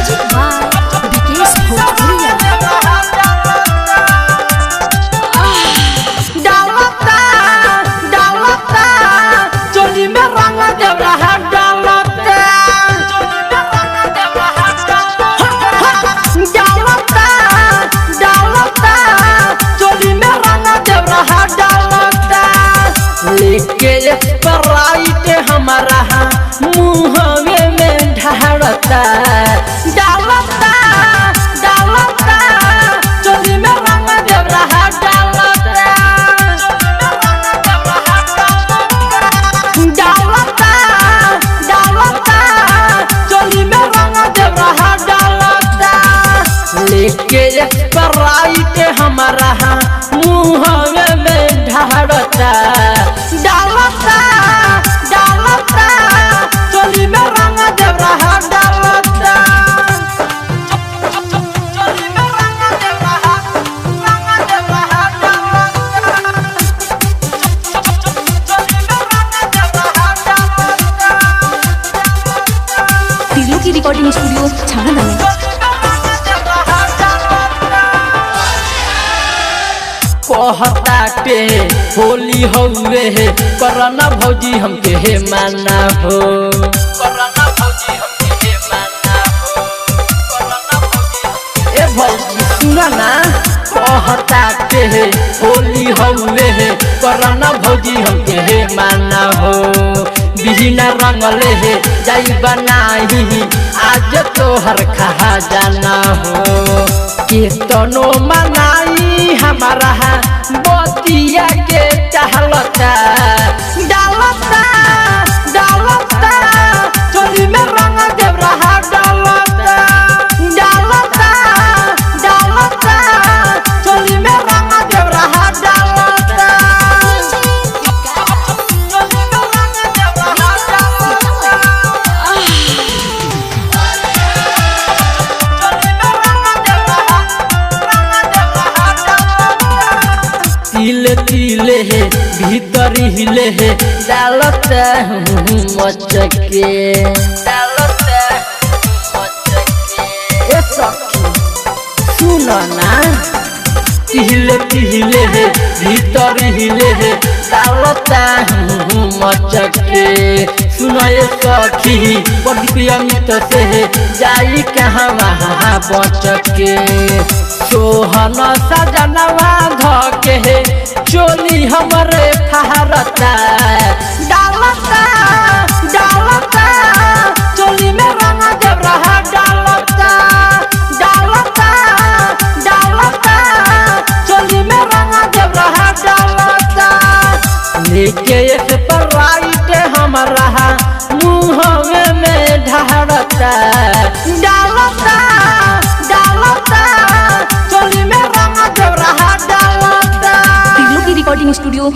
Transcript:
Music by Vikesh भोजपुरिया। डालता डालता चोली में रंग देव रहा डालता डालता डालता चोली में रंग देव रहा डालता लेके स्प्राइट हमारा मुँह में ढालता डालता डालता चोली में रंग देव रहा डालता डालता डालता चोली में रंग देव रहा डालता लेके स्प्राइट हमारा मुँह में ढालता डालता डालता चोली में रंग देव रहा डालता चोली में रंग देव रहा तिलो की रिकॉर्डिंग स्टूडियो छाना में। कहताटे होली हौवे करना भौजी हमके हे माना हो करना भौजी हमके हे माना हो करना भौजी ए भौजी सुना ना कहताटे होली हौवे करना भौजी हमके हे माना हो बिना रंगले हे जाई बनाही आज तोहर खा जाना हो कीर्तनो मनाई हमारा बतिया के टहलता डालता डालता चोली में रंग देव रहा डालता डालता डालता चोली में रंग देव रहा डालता चोली में रंग देव रहा डालता तिले तिले है भीतर हिले है डालता हूँ मचके डालता मचके ए सखी सुनो ना तिले तिले है भीतर हिले है डालता हूँ मचके सुनो ये सखी बड़ी अमित से है जाई कहाँ वहाँ बचके सोहन सजनवा धके है चोली हमरे फहरता डालता डालता चोली में रंग देव रहा डालता डालता डालता चोली में रंग देव रहा डालता लेके स्प्राइट हमारा मुँह में ढालता डालता डालता चोली में रंग देव रहा डालता तिलो की रिकॉर्डिंग स्टूडियो